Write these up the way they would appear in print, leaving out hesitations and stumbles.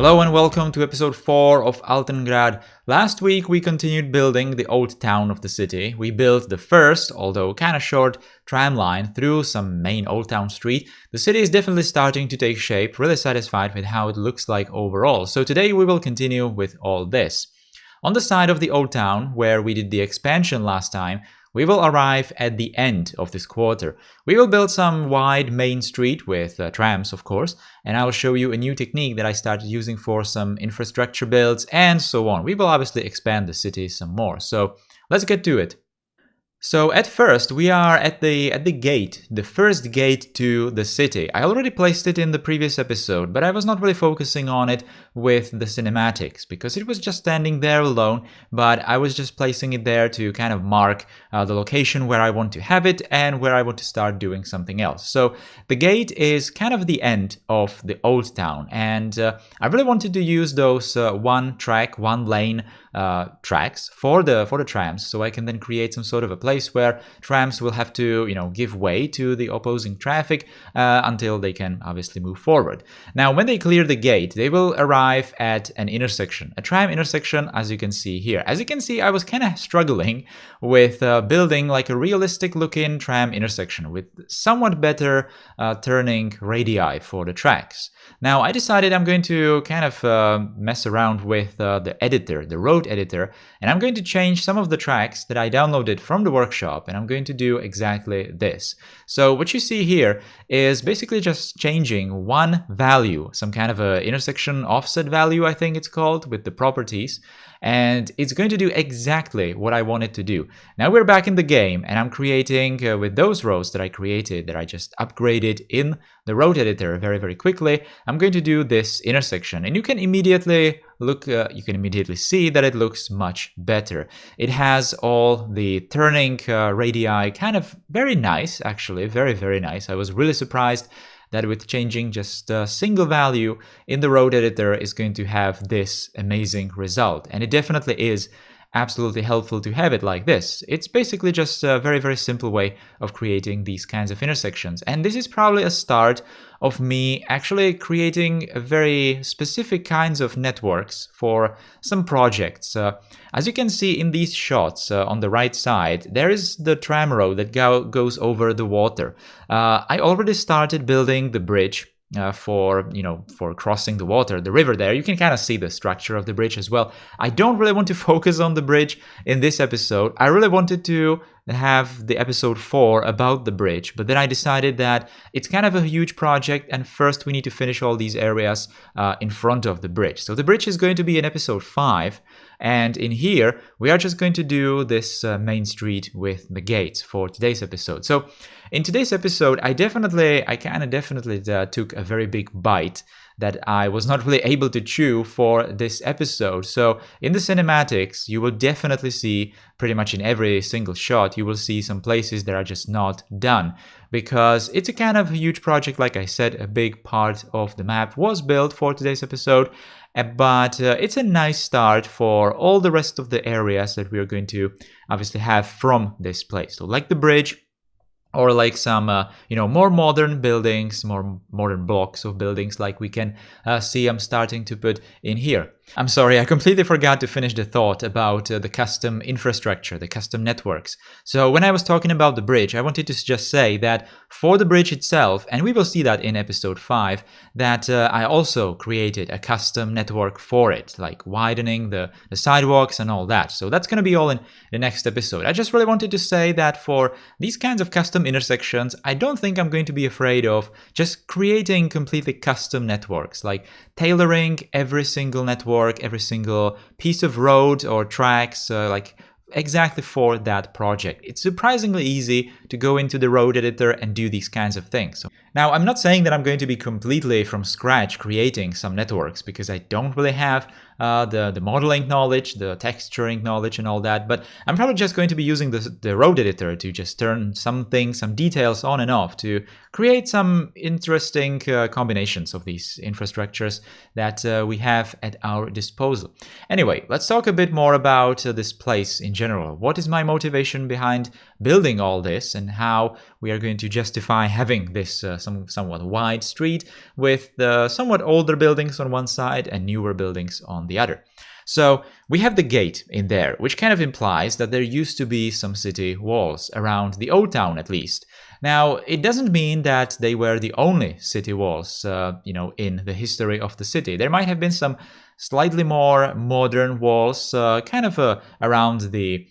Hello and welcome to episode 4 of Altengrad. Last week we continued building the old town of the city. We built the first, although kinda short, tram line through some main old town street. The city is definitely starting to take shape, really satisfied with how it looks like overall. So today we will continue with all this. On the side of the old town, where we did the expansion last time, we will arrive at the end of this quarter. We will build some wide main street with trams, of course, and I will show you a new technique that I started using for some infrastructure builds and so on. We will obviously expand the city some more. So let's get to it. So at first we are at the gate, the first gate to the city. I already placed it in the previous episode, but I was not really focusing on it with the cinematics because it was just standing there alone, but I was just placing it there to kind of mark the location where I want to have it and where I want to start doing something else. So the gate is kind of the end of the old town, and I really wanted to use those one track, one lane tracks for the trams, so I can then create some sort of a place where trams will have to, give way to the opposing traffic until they can obviously move forward. Now, when they clear the gate, they will arrive at an intersection, a tram intersection, as you can see here. As you can see, I was kind of struggling with building like a realistic looking tram intersection with somewhat better turning radii for the tracks. Now, I decided I'm going to kind of mess around with the editor, the road editor, and I'm going to change some of the tracks that I downloaded from the workshop, and I'm going to do exactly this. So what you see here is basically just changing one value, some kind of a intersection offset value, I think it's called, with the properties, and it's going to do exactly what I want it to do. Now we're back in the game, and I'm creating with those roads that I created, that I just upgraded in the road editor very, very quickly. I'm going to do this intersection, and you can immediately see that it looks much better. It has all the turning radii, kind of very nice, actually, very, very nice. I was really surprised that with changing just a single value in the road editor is going to have this amazing result. And it definitely is absolutely helpful to have it like this. It's basically just a very, very simple way of creating these kinds of intersections. And this is probably a start of me actually creating very specific kinds of networks for some projects. As you can see in these shots on the right side, there is the tram road that goes over the water. I already started building the bridge for crossing the water, the river there. You can kind of see the structure of the bridge as well. I don't really want to focus on the bridge in this episode. I really wanted to have the episode 4 about the bridge, but then I decided that it's kind of a huge project, and first we need to finish all these areas in front of the bridge. So the bridge is going to be in episode 5, and in here we are just going to do this main street with the gates for today's episode. So in today's episode, I kind of definitely took a very big bite that I was not really able to chew for this episode. So in the cinematics, you will definitely see pretty much in every single shot, you will see some places that are just not done, because it's a kind of a huge project. Like I said, a big part of the map was built for today's episode, but it's a nice start for all the rest of the areas that we're going to obviously have from this place. So like the bridge, or like some, more modern buildings, more modern blocks of buildings like we can see I'm starting to put in here. I'm sorry, I completely forgot to finish the thought about the custom infrastructure, the custom networks. So when I was talking about the bridge, I wanted to just say that for the bridge itself, and we will see that in episode 5, that I also created a custom network for it, like widening the sidewalks and all that. So that's going to be all in the next episode. I just really wanted to say that for these kinds of custom intersections, I don't think I'm going to be afraid of just creating completely custom networks, like tailoring every single network, every single piece of road or tracks, like exactly for that project. It's surprisingly easy to go into the road editor and do these kinds of things. Now, I'm not saying that I'm going to be completely from scratch creating some networks, because I don't really have the modeling knowledge, the texturing knowledge and all that, but I'm probably just going to be using the road editor to just turn some things, some details on and off to create some interesting combinations of these infrastructures that we have at our disposal. Anyway, let's talk a bit more about this place in general. What is my motivation behind building all this and how we are going to justify having this somewhat wide street with somewhat older buildings on one side and newer buildings on the other. So we have the gate in there, which kind of implies that there used to be some city walls around the old town at least. Now, it doesn't mean that they were the only city walls, in the history of the city. There might have been some slightly more modern walls, around the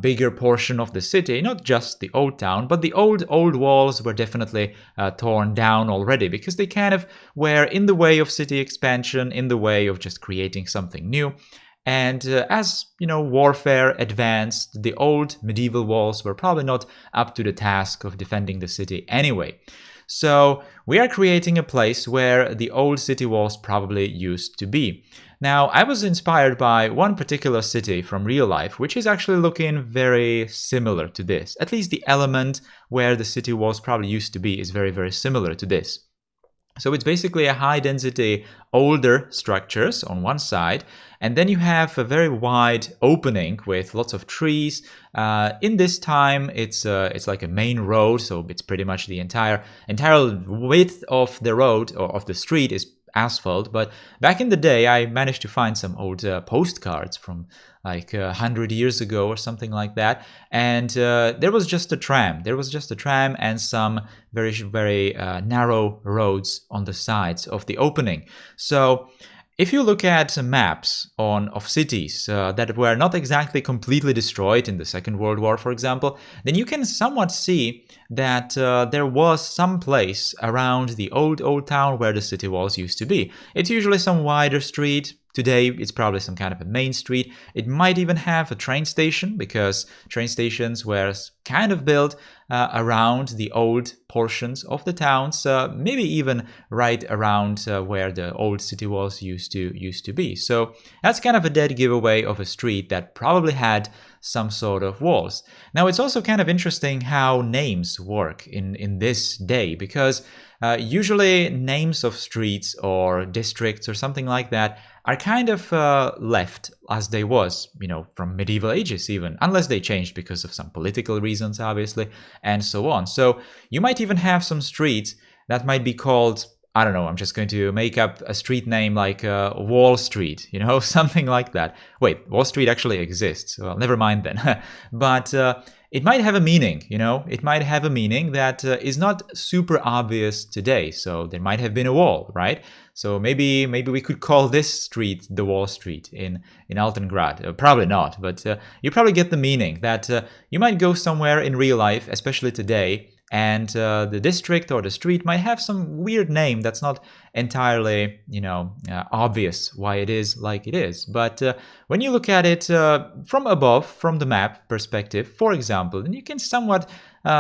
bigger portion of the city, not just the old town, but the old walls were definitely torn down already because they kind of were in the way of city expansion, in the way of just creating something new. And as warfare advanced, the old medieval walls were probably not up to the task of defending the city anyway. So we are creating a place where the old city walls probably used to be. Now, I was inspired by one particular city from real life, which is actually looking very similar to this. At least the element where the city walls probably used to be is very, very similar to this. So it's basically a high-density, older structures on one side, and then you have a very wide opening with lots of trees. In this time, it's like a main road, so it's pretty much the entire width of the road or of the street is asphalt. But back in the day, I managed to find some old postcards from like 100 years ago or something like that, and there was just a tram. There was just a tram and some very, very narrow roads on the sides of the opening. So if you look at maps of cities that were not exactly completely destroyed in the Second World War, for example, then you can somewhat see that there was some place around the old town where the city walls used to be. It's usually some wider street. Today, it's probably some kind of a main street. It might even have a train station because train stations were kind of built around the old portions of the towns, maybe even right around where the old city walls used to be. So that's kind of a dead giveaway of a street that probably had some sort of walls. Now, it's also kind of interesting how names work in this day because usually names of streets or districts or something like that are kind of left as they was, from medieval ages even, unless they changed because of some political reasons, obviously, and so on. So you might even have some streets that might be called, I don't know, I'm just going to make up a street name like Wall Street, something like that. Wait, Wall Street actually exists. Well, never mind then. But it might have a meaning, It might have a meaning that is not super obvious today. So there might have been a wall, right? So maybe we could call this street the Wall Street in Altengrad. Probably not, but you probably get the meaning that you might go somewhere in real life, especially today, and the district or the street might have some weird name that's not entirely, obvious why it is like it is. But when you look at it from above, from the map perspective, for example, then you can somewhat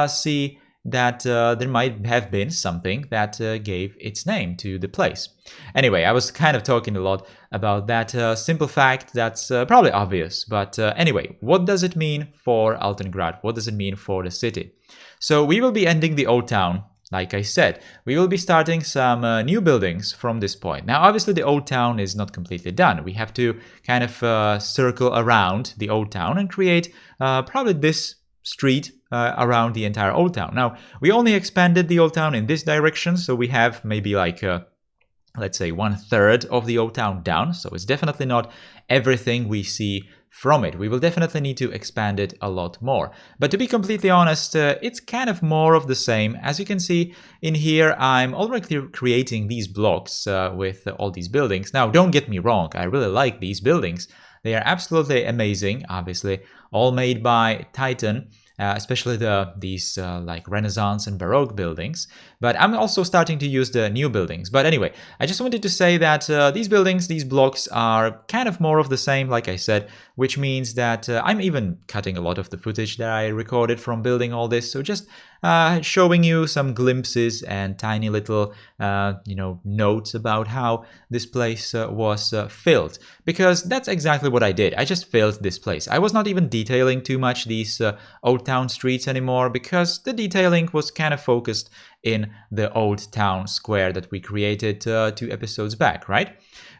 see that there might have been something that gave its name to the place. Anyway, I was kind of talking a lot about that simple fact that's probably obvious. But anyway, what does it mean for Altengrad? What does it mean for the city? So we will be ending the old town. Like I said, we will be starting some new buildings from this point. Now, obviously, the old town is not completely done. We have to kind of circle around the old town and create probably this street around the entire old town. Now, we only expanded the old town in this direction, so we have maybe like let's say 1/3 of the old town down. So it's definitely not everything we see from it. We will definitely need to expand it a lot more. But to be completely honest, it's kind of more of the same. As you can see in here, I'm already creating these blocks with all these buildings. Now, don't get me wrong, I really like these buildings. They are absolutely amazing, obviously, all made by Titan. Especially these like Renaissance and Baroque buildings. But I'm also starting to use the new buildings. But anyway, I just wanted to say that these buildings, these blocks are kind of more of the same, like I said, which means that I'm even cutting a lot of the footage that I recorded from building all this. So just showing you some glimpses and tiny little, notes about how this place was filled. Because that's exactly what I did. I just filled this place. I was not even detailing too much these old town streets anymore because the detailing was kind of focused in the old town square that we created 2 episodes back, right?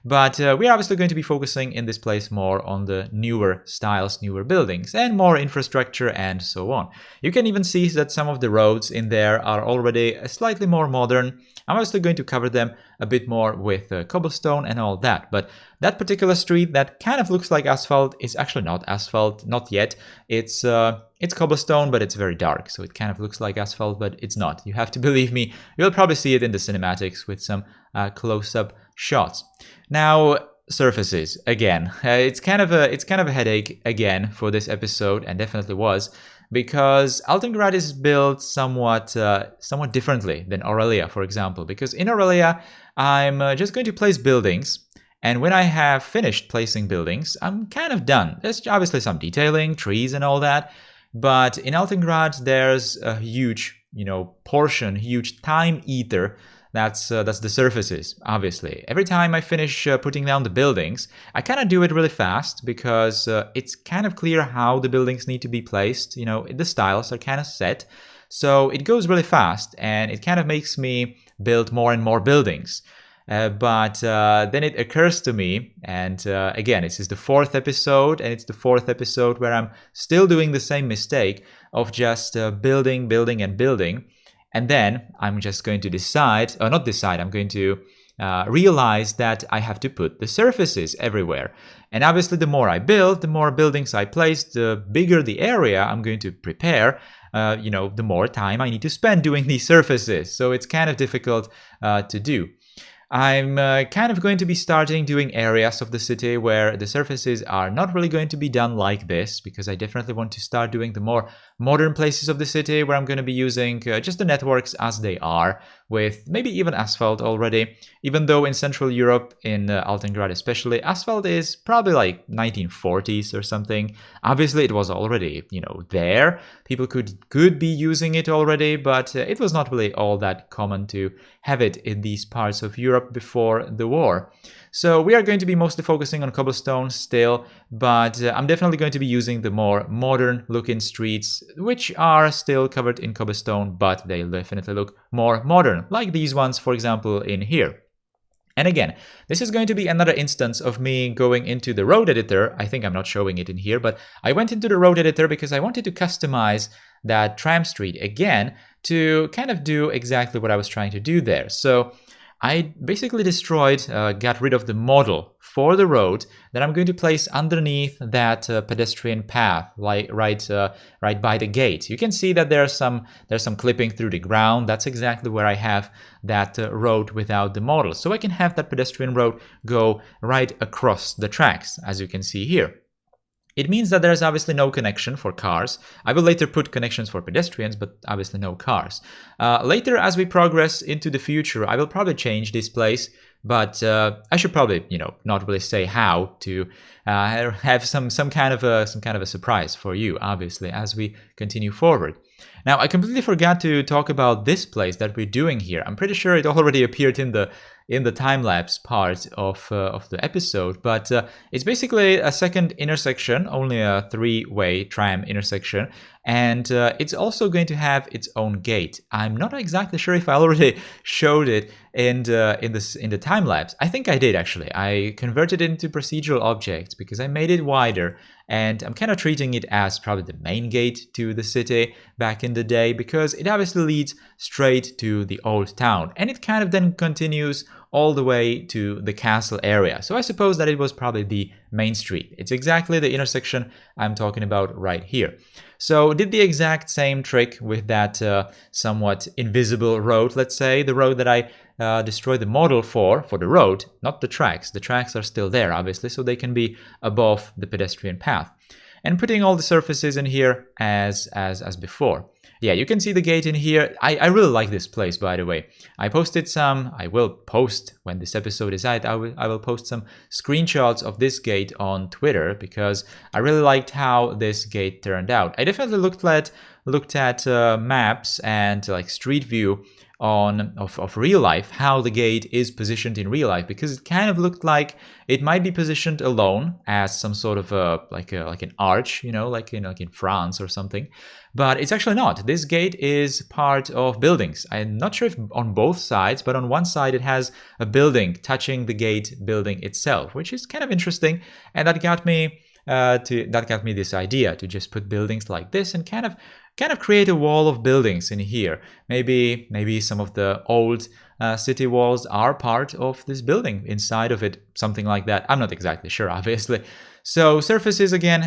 But we're obviously going to be focusing in this place more on the newer styles, newer buildings, and more infrastructure and so on. You can even see that some of the roads in there are already slightly more modern. I'm obviously going to cover them a bit more with cobblestone and all that. But that particular street that kind of looks like asphalt is actually not asphalt, not yet. It's cobblestone, but it's very dark, so it kind of looks like asphalt, but it's not. You have to believe me. You'll probably see it in the cinematics with some close-up shots. Now, surfaces again. It's kind of a headache again for this episode, and definitely was, because Altengrad is built somewhat differently than Aurelia, for example. Because in Aurelia, I'm just going to place buildings. And when I have finished placing buildings, I'm kind of done. There's obviously some detailing, trees and all that. But in Altengrad, there's a huge, portion, huge time eater. That's the surfaces, obviously. Every time I finish putting down the buildings, I kind of do it really fast because it's kind of clear how the buildings need to be placed. The styles are kind of set. So it goes really fast and it kind of makes me build more and more buildings. But then it occurs to me, and again, this is the 4th episode, and it's the 4th episode where I'm still doing the same mistake of just building, and building. And then I'm just going to decide, or not decide, I'm going to realize that I have to put the surfaces everywhere. And obviously, the more I build, the more buildings I place, the bigger the area I'm going to prepare. The more time I need to spend doing these surfaces. So it's kind of difficult to do. I'm kind of going to be starting doing areas of the city where the surfaces are not really going to be done like this, because I definitely want to start doing the more modern places of the city where I'm going to be using just the networks as they are, with maybe even asphalt already, even though in Central Europe, in Altengrad especially, asphalt is probably like 1940s or something. Obviously, it was already, there. People could be using it already, but it was not really all that common to have it in these parts of Europe before the war. So we are going to be mostly focusing on cobblestone still, but I'm definitely going to be using the more modern looking streets, which are still covered in cobblestone, but they definitely look more modern, like these ones, for example, in here. And again, this is going to be another instance of me going into the road editor. I think I'm not showing it in here, but I went into the road editor because I wanted to customize that tram street again to kind of do exactly what I was trying to do there. So I basically got rid of the model for the road that I'm going to place underneath that pedestrian path, like right by the gate. You can see that there's some clipping through the ground. That's exactly where I have that road without the model. So I can have that pedestrian road go right across the tracks, as you can see here. It means that there's obviously no connection for cars. I will later put connections for pedestrians, but obviously no cars. Later, as we progress into the future, I will probably change this place, but I should probably, not really say how to have some kind of a surprise for you, obviously, as we continue forward. Now, I completely forgot to talk about this place that we're doing here. I'm pretty sure it already appeared in the time-lapse part of the episode, but it's basically a second intersection, only a 3-way tram intersection, and it's also going to have its own gate. I'm not exactly sure if I already showed it in the time-lapse. I think I did, actually. I converted it into procedural objects because I made it wider, and I'm kind of treating it as probably the main gate to the city back in the day, because it obviously leads straight to the old town, and it kind of then continues all the way to the castle area. So I suppose that it was probably the main street. It's exactly the intersection I'm talking about right here. So did the exact same trick with that somewhat invisible road, let's say, the road that I destroyed the model for the road, not the tracks. The tracks are still there, obviously, so they can be above the pedestrian path. And putting all the surfaces in here as before. Yeah, you can see the gate in here. I really like this place, by the way. I posted some, I will post when this episode is out, I will post some screenshots of this gate on Twitter because I really liked how this gate turned out. I definitely looked at maps and like Street View of real life, how the gate is positioned in real life, because it kind of looked like it might be positioned alone as some sort of like an arch, you know, like in France or something. But it's actually not. This gate is part of buildings. I'm not sure if on both sides, but on one side it has a building touching the gate building itself, which is kind of interesting, and that got me this idea to just put buildings like this and kind of create a wall of buildings in here. Maybe some of the old city walls are part of this building inside of it, something like that. I'm not exactly sure, obviously. So surfaces again,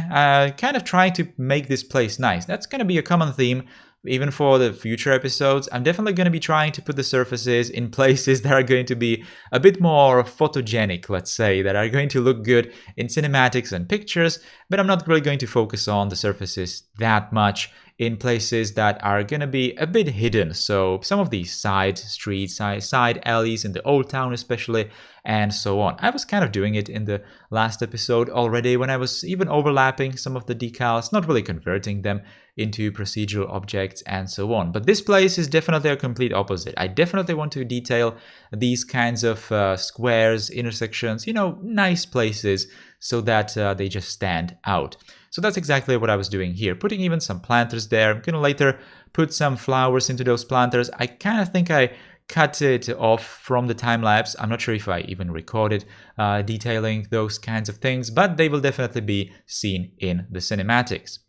kind of trying to make this place nice. That's going to be a common theme even for the future episodes. I'm definitely going to be trying to put the surfaces in places that are going to be a bit more photogenic, let's say, that are going to look good in cinematics and pictures, but I'm not really going to focus on the surfaces that much in places that are going to be a bit hidden. So some of these side streets, side alleys in the old town especially, and so on. I was kind of doing it in the last episode already when I was even overlapping some of the decals, not really converting them into procedural objects and so on. But this place is definitely a complete opposite. I definitely want to detail these kinds of squares, intersections, you know, nice places so that they just stand out. So that's exactly what I was doing here, putting even some planters there. I'm gonna later put some flowers into those planters. I kind of think I cut it off from the time lapse. I'm not sure if I even recorded detailing those kinds of things, but they will definitely be seen in the cinematics.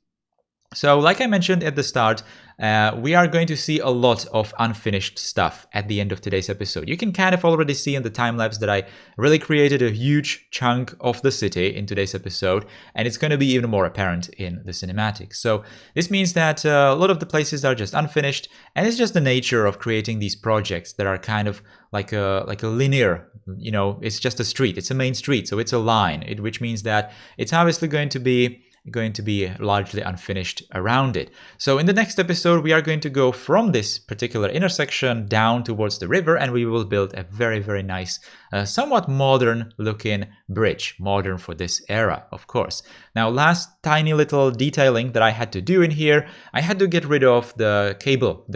So like I mentioned at the start, we are going to see a lot of unfinished stuff at the end of today's episode. You can kind of already see in the time-lapse that I really created a huge chunk of the city in today's episode, and it's going to be even more apparent in the cinematics. So this means that a lot of the places are just unfinished, and it's just the nature of creating these projects that are kind of like a linear, you know, it's just a street. It's a main street, so it's a line, which means that it's obviously going to be largely unfinished around it. So in the next episode, we are going to go from this particular intersection down towards the river, and we will build a very, very nice, somewhat modern looking bridge. Modern for this era, of course. Now, last tiny little detailing that I had to do in here, I had to get rid of the cables,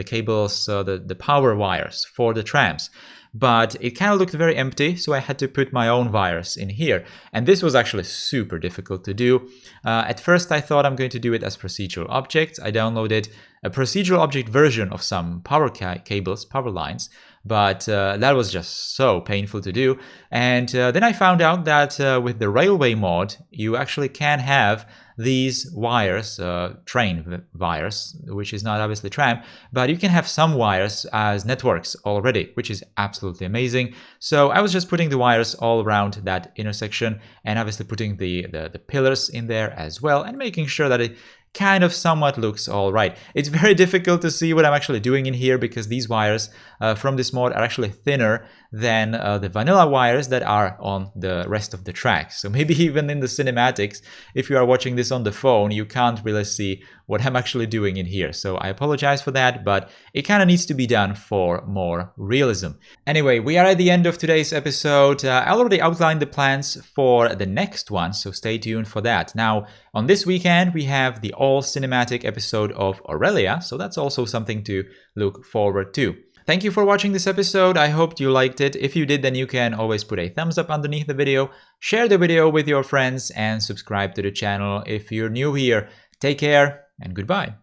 the power wires for the trams. But it kind of looked very empty, so I had to put my own wires in here. And this was actually super difficult to do. At first I thought I'm going to do it as procedural objects. I downloaded a procedural object version of some power cables, power lines, but that was just so painful to do. And then I found out that with the railway mod, you actually can have these wires, train wires, which is not obviously tram, but you can have some wires as networks already, which is absolutely amazing. So I was just putting the wires all around that intersection and obviously putting the pillars in there as well and making sure that it kind of somewhat looks all right. It's very difficult to see what I'm actually doing in here because these wires from this mod are actually thinner than the vanilla wires that are on the rest of the track. So maybe even in the cinematics, if you are watching this on the phone, you can't really see what I'm actually doing in here. So I apologize for that, but it kind of needs to be done for more realism. Anyway, we are at the end of today's episode. I already outlined the plans for the next one, so stay tuned for that. Now, on this weekend, we have the all cinematic episode of Aurelia, so that's also something to look forward to. Thank you for watching this episode. I hope you liked it. If you did, then you can always put a thumbs up underneath the video, share the video with your friends, and subscribe to the channel if you're new here. Take care and goodbye.